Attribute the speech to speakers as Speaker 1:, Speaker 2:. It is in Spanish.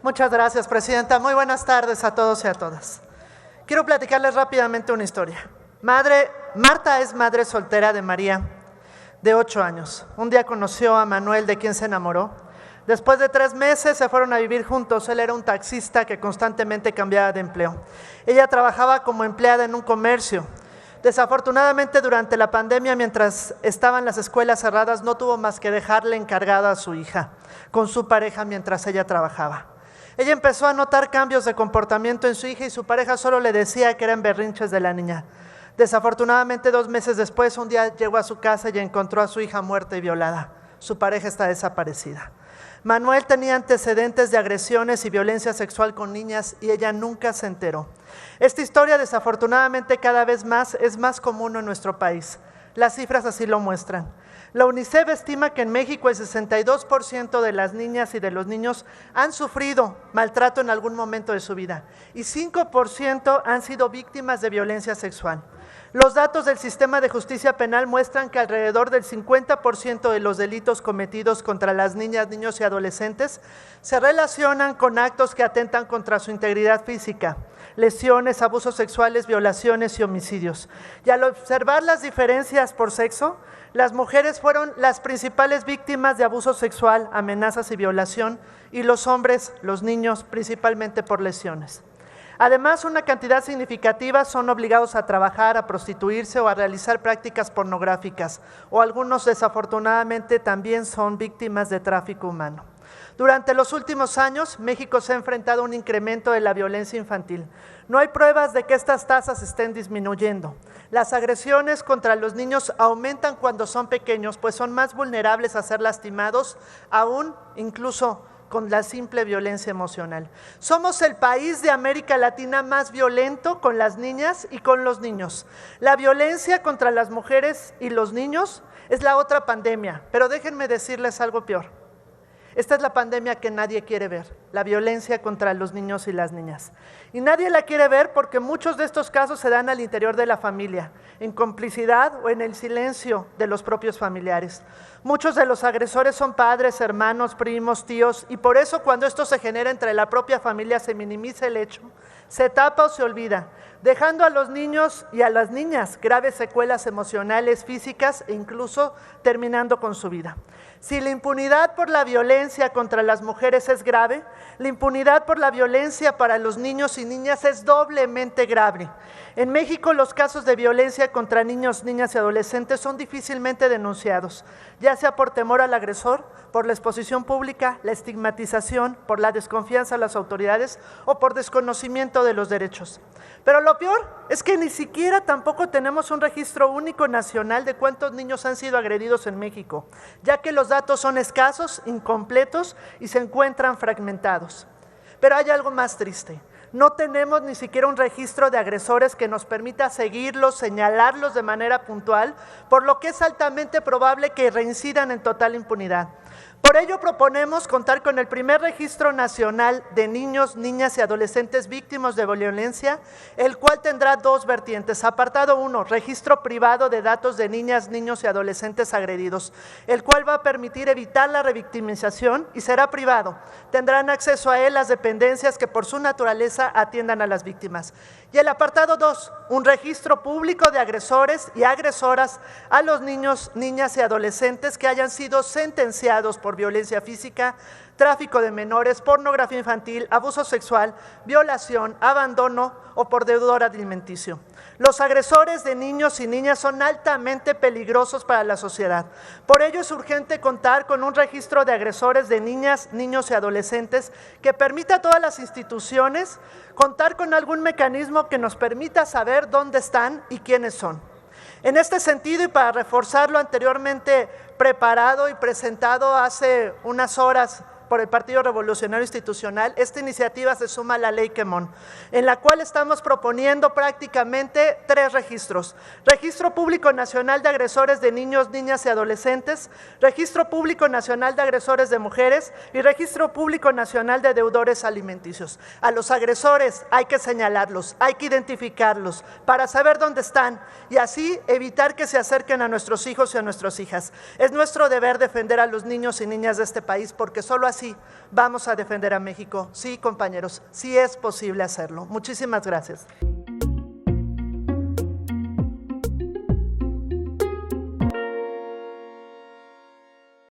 Speaker 1: Muchas gracias, Presidenta. Muy buenas tardes a todos y a todas. Quiero platicarles rápidamente una historia. Marta es madre soltera de María, de 8 años. Un día conoció a Manuel, de quien se enamoró. Después de 3 meses se fueron a vivir juntos. Él era un taxista que constantemente cambiaba de empleo. Ella trabajaba como empleada en un comercio. Desafortunadamente, durante la pandemia, mientras estaban las escuelas cerradas, no tuvo más que dejarle encargada a su hija con su pareja mientras ella trabajaba. Ella empezó a notar cambios de comportamiento en su hija y su pareja solo le decía que eran berrinches de la niña. Desafortunadamente, 2 meses después, un día llegó a su casa y encontró a su hija muerta y violada. Su pareja está desaparecida. Manuel tenía antecedentes de agresiones y violencia sexual con niñas y ella nunca se enteró. Esta historia, desafortunadamente, cada vez más es más común en nuestro país. Las cifras así lo muestran. La UNICEF estima que en México el 62% de las niñas y de los niños han sufrido maltrato en algún momento de su vida y 5% han sido víctimas de violencia sexual. Los datos del sistema de justicia penal muestran que alrededor del 50% de los delitos cometidos contra las niñas, niños y adolescentes se relacionan con actos que atentan contra su integridad física, lesiones, abusos sexuales, violaciones y homicidios. Y al observar las diferencias por sexo, las mujeres fueron las principales víctimas de abuso sexual, amenazas y violación, y los hombres, los niños, principalmente por lesiones. Además, una cantidad significativa son obligados a trabajar, a prostituirse o a realizar prácticas pornográficas, o algunos desafortunadamente también son víctimas de tráfico humano. Durante los últimos años, México se ha enfrentado a un incremento de la violencia infantil. No hay pruebas de que estas tasas estén disminuyendo. Las agresiones contra los niños aumentan cuando son pequeños, pues son más vulnerables a ser lastimados, aún incluso con la simple violencia emocional. Somos el país de América Latina más violento con las niñas y con los niños. La violencia contra las mujeres y los niños es la otra pandemia, pero déjenme decirles algo peor. Esta es la pandemia que nadie quiere ver, la violencia contra los niños y las niñas. Y nadie la quiere ver porque muchos de estos casos se dan al interior de la familia, en complicidad o en el silencio de los propios familiares. Muchos de los agresores son padres, hermanos, primos, tíos, y por eso cuando esto se genera entre la propia familia se minimiza el hecho, se tapa o se olvida, dejando a los niños y a las niñas graves secuelas emocionales, físicas e incluso terminando con su vida. Si la impunidad por la violencia contra las mujeres es grave, la impunidad por la violencia para los niños y niñas es doblemente grave. En México, los casos de violencia contra niños, niñas y adolescentes son difícilmente denunciados, ya sea por temor al agresor, por la exposición pública, la estigmatización, por la desconfianza a las autoridades o por desconocimiento de los derechos. Pero lo peor es que ni siquiera tampoco tenemos un registro único nacional de cuántos niños han sido agredidos en México, ya que los datos son escasos, incompletos y se encuentran fragmentados. Pero hay algo más triste. No tenemos ni siquiera un registro de agresores que nos permita seguirlos, señalarlos de manera puntual, por lo que es altamente probable que reincidan en total impunidad. Por ello proponemos contar con el primer registro nacional de niños, niñas y adolescentes víctimas de violencia, el cual tendrá 2 vertientes. Apartado 1, registro privado de datos de niñas, niños y adolescentes agredidos, el cual va a permitir evitar la revictimización y será privado. Tendrán acceso a él las dependencias que por su naturaleza atiendan a las víctimas. Y el apartado 2, un registro público de agresores y agresoras a los niños, niñas y adolescentes que hayan sido sentenciados por violencia física, tráfico de menores, pornografía infantil, abuso sexual, violación, abandono o por deudor alimenticio. Los agresores de niños y niñas son altamente peligrosos para la sociedad. Por ello es urgente contar con un registro de agresores de niñas, niños y adolescentes que permita a todas las instituciones contar con algún mecanismo que nos permita saber dónde están y quiénes son. En este sentido, y para reforzar lo anteriormente preparado y presentado hace unas horas por el Partido Revolucionario Institucional, esta iniciativa se suma a la Ley Quemón, en la cual estamos proponiendo prácticamente 3 registros. Registro Público Nacional de Agresores de Niños, Niñas y Adolescentes, Registro Público Nacional de Agresores de Mujeres y Registro Público Nacional de Deudores Alimenticios. A los agresores hay que señalarlos, hay que identificarlos para saber dónde están y así evitar que se acerquen a nuestros hijos y a nuestras hijas. Es nuestro deber defender a los niños y niñas de este país porque solo así sí, vamos a defender a México. Sí, compañeros, sí es posible hacerlo. Muchísimas gracias.